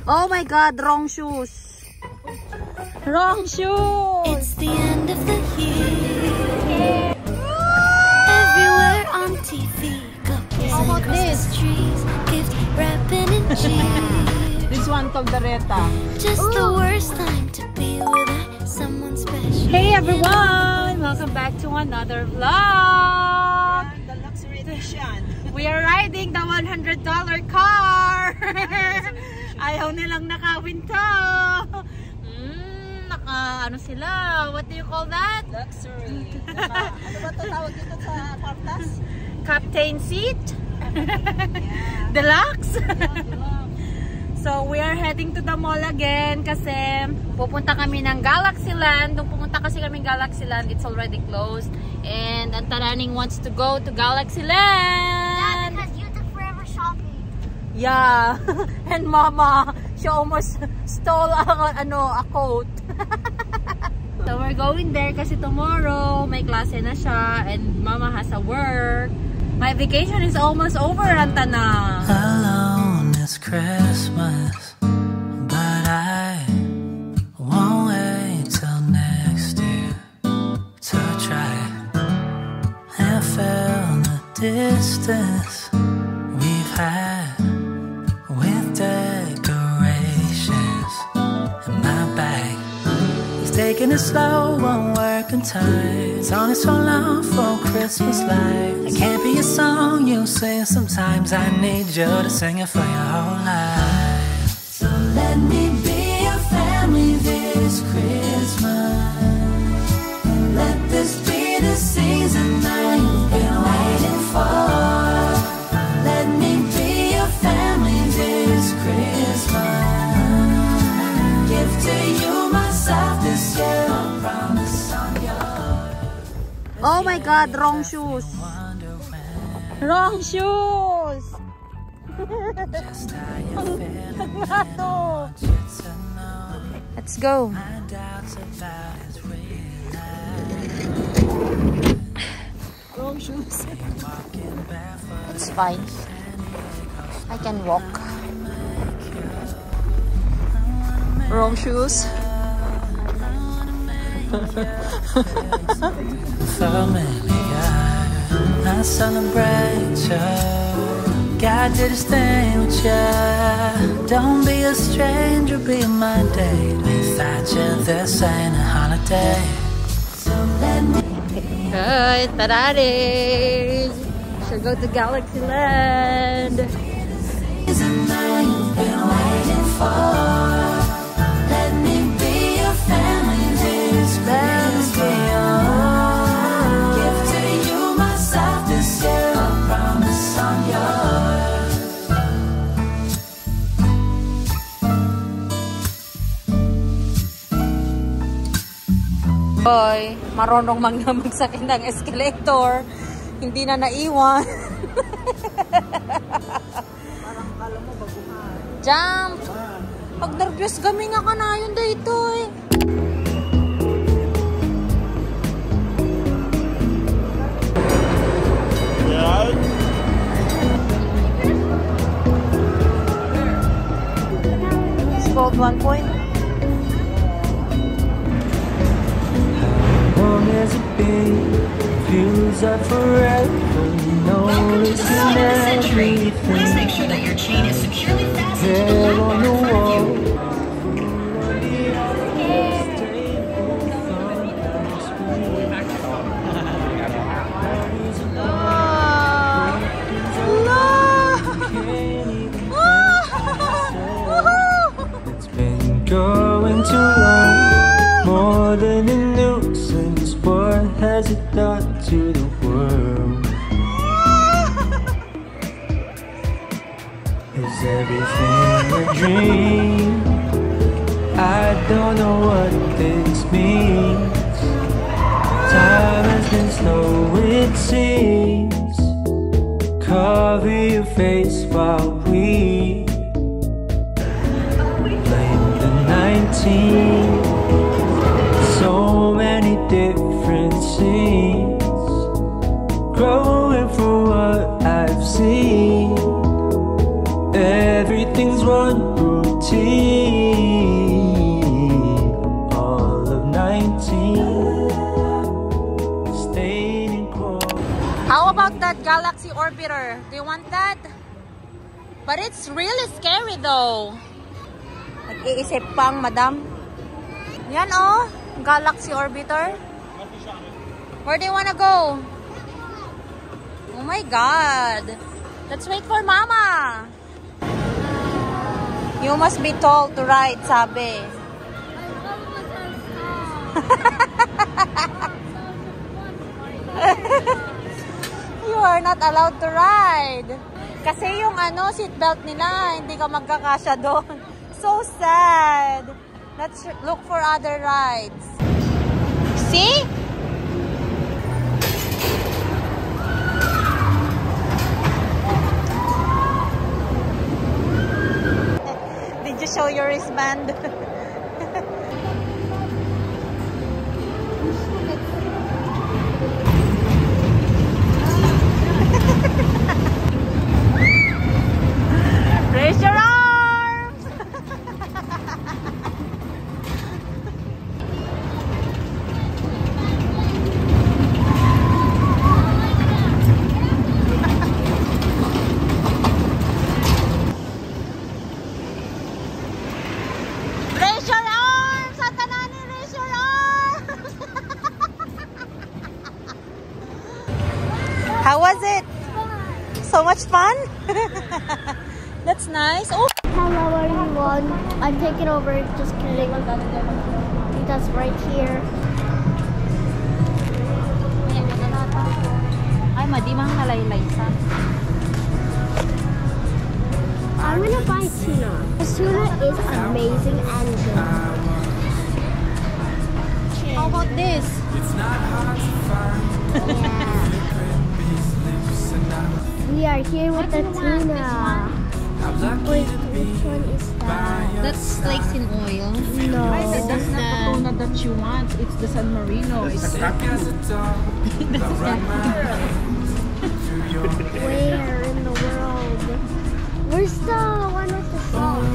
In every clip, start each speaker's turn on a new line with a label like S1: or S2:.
S1: Oh my God, wrong shoes. Wrong shoes.
S2: It's the end of the year. Everywhere on TV, couples and Christmas trees, gift wrapping and cheer.
S1: This one, Caldereta.
S2: Just the worst time to be with someone special.
S1: Hey everyone! Welcome back to another vlog.
S3: The luxury edition.
S1: We are riding the $100 car. Ayaw nilang nakawin to. Ano sila? What do you call that?
S3: Luxury. Ano ba ito tawag dito sa kwartas?
S1: Captain seat?
S3: Yeah.
S1: Deluxe?
S3: Yeah, deluxe.
S1: So we are heading to the mall again kasi pupunta kami ng Galaxyland. Nung pumunta kasi kami ng Galaxyland, it's already closed. And ang Taraning wants to go to Galaxyland.
S2: Yeah, because you took forever shopping.
S1: Yeah. And Mama, she almost stole a coat. So we're going there kasi tomorrow may klase na siya and Mama has a work. My vacation is almost over, Antana.
S4: Alone it's Christmas, but I won't wait till next year to try and feel the distance we've had with decorations in my bag. He's taking it slow, won't work on time. It's only so long for Christmas lights. It can't be a song you sing sometimes. I need you to sing it for your whole life. So let me be your family this Christmas. Let this be the season that you've been waiting for. Let me be your family this Christmas. Give to you myself this year, I promise on yours.
S1: Oh my God, wrong shoes. Wrong shoes. Let's go.
S3: Wrong shoes.
S1: It's fine. I can walk.
S3: Wrong shoes.
S4: I celebrate you. God did his thing with you. Don't be a stranger, be my date. Without you, this ain't a holiday. So let me.
S1: Hi, Taraning. Should go to Galaxyland.
S4: Season that you've been waiting for. Let me be your family this Christmas. Give to you myself this year, I promise on yours.
S1: Boy, marunong magsakay ng escalator. Hindi na naiwan.
S3: Parang kala mo baguhan.
S1: Jump! Pag nervyos kami nga ka na yun dito eh. It's called 1 point.
S5: How long has it been? Feels like forever. Noticing everything.
S6: Please make sure that your chain is securely fastened to the
S5: Head
S6: lap
S5: on the
S6: bar in front of
S5: wall.
S6: you.
S5: It's been going too long, more than a nuisance. What has it done to the world? Is everything a dream? I don't know what this means. Time has been slow, it seems. Cover your face while we blame the 19. So many different scenes, growing from what I've seen. Everything's one routine. 17, all of 19. Stayed in court.
S1: How about that Galaxy Orbiter? Do you want that? But it's really scary though. Nag-iisip pang, madam. Yan oh, Galaxy Orbiter. Where do you wanna go? Oh my God. Let's wait for Mama. You must be told to ride, sabi. You are not allowed to ride. Kasi yung seatbelt nila, hindi ka magkakasya doon. So sad. Let's look for other rides. See? Did you show your wristband? Raise your arms! Raise your arms! Satanani, raise your arms! How was it? So much fun? That's nice. Oh.
S7: Hello everyone, I'm taking over, just kidding. That's right here.
S1: Ay, madimang nalaylay-sa.
S7: I'm gonna buy tuna. The tuna is amazing and good.
S1: How about this?
S7: Yeah. We are here with the tuna. Wait, which one is that?
S1: That's flakes in oil.
S7: No.
S1: That's the tuna that you want. It's the San Marino. It's
S7: Where in the world? Where's the one with the sauce?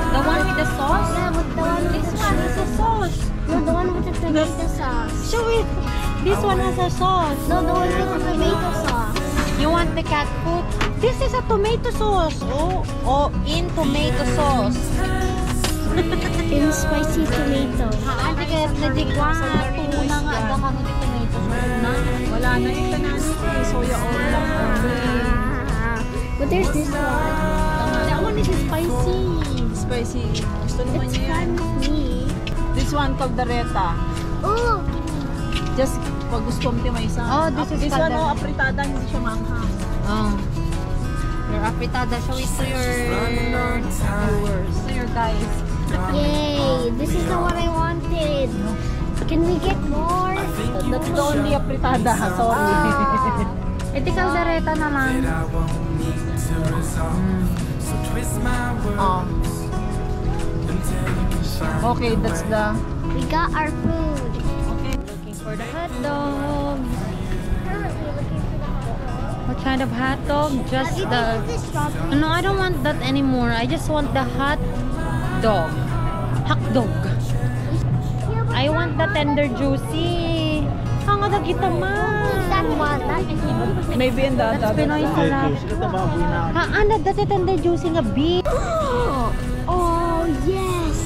S1: the one with the sauce?
S7: Yeah, with the one with
S1: This
S7: the
S1: one is a sauce.
S7: No, the one with the tomato sauce.
S1: Show it. This one has a sauce.
S7: No, the one with the tomato sauce.
S1: You want the cat food? This is a tomato sauce. Oh, in tomato sauce.
S7: In spicy tomato.
S1: Hindi kaya nagigwa. Tuna nga daw kami di tomato sauce na. Wala na ito na. Soya oil lang.
S7: But there's this one.
S1: That one is spicy. Spicy. Gusto naman
S7: It's
S1: niya yan.
S7: fun with me.
S1: This one caldereta.
S7: Oh,
S1: Just pag gusto mo may isa.
S3: Oh, this one,
S1: caldereta.
S3: apritada, hindi siya manghang.
S1: Oh. Your apritada. Show it to your viewers. To your guys.
S7: yay! This is the one I wanted. Can we get more?
S1: That's the only apritada. Sorry. Eh, di caldereta na lang. Oh. Okay, that's the...
S7: We got our food.
S1: Okay, looking for the hot dog.
S7: Currently looking for the hot dog.
S1: What kind of hot dog? Just
S7: Have you
S1: the...
S7: tasted this strawberry?
S1: No, I don't want that anymore. I just want the hot dog. Hot dog. I want the tender juicy. Ang ada kita
S7: That one, that is
S3: Maybe in the
S1: That's Pinoy salad. Ha, ano dati tender juicy nga beef.
S7: Oh, yes.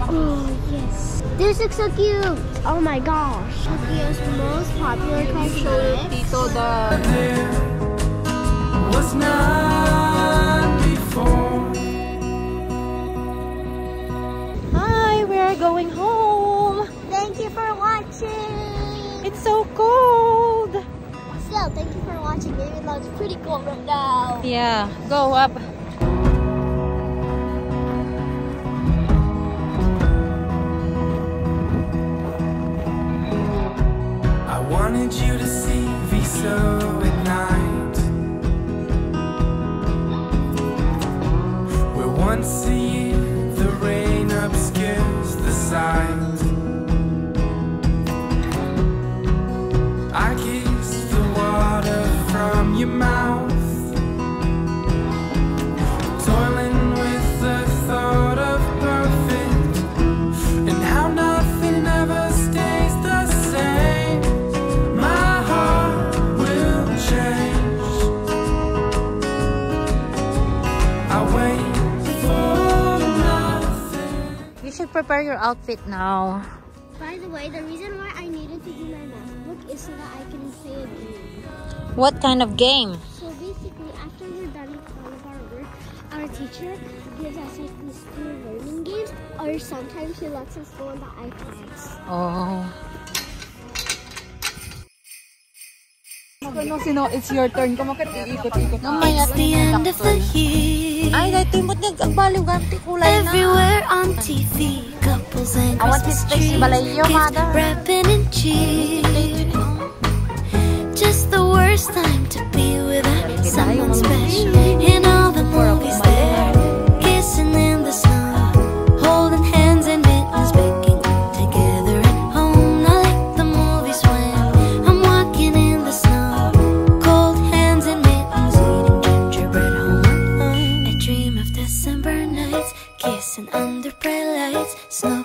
S7: Oh, yes. This looks so cute. Oh my gosh. Tokyo's most popular country.
S1: Dito the...
S5: Was not before.
S1: Hi, we're going home.
S7: Thank you for watching.
S1: It's so cold.
S7: Still, thank you for watching. Maybe it looks pretty cool right now.
S1: Yeah, go up.
S5: I wanted you to see Visa at night. Where once a year the rain obscures the sight. I kiss the water from your mouth, toiling with
S1: should prepare your outfit now.
S7: By the way, the reason why I needed to do my math book is so that I can play a game.
S1: What kind of game?
S7: So basically, after we're done with all of our work, our teacher gives us like these 2 learning games, or sometimes she lets us go on the iPads.
S1: Oh.
S3: It's your turn. Kumakit, iikot-ikot.
S2: It's the end of the year.
S1: Ay, dahil mo nagbaliw ganti kulay na.
S2: Everywhere on TV, couples and
S1: I want his
S2: Christmas
S1: face
S2: trees,
S1: balayo,
S2: gift
S1: mother.
S2: wrapping and cheer. Just the worst time to be without someone special. In all the movies there, kissing in the snow, holding hands and mittens, baking together at home. Not like the movies when I'm walking in the snow, cold hands and mittens, eating gingerbread home. I dream of December nights, kissing under bright lights, snow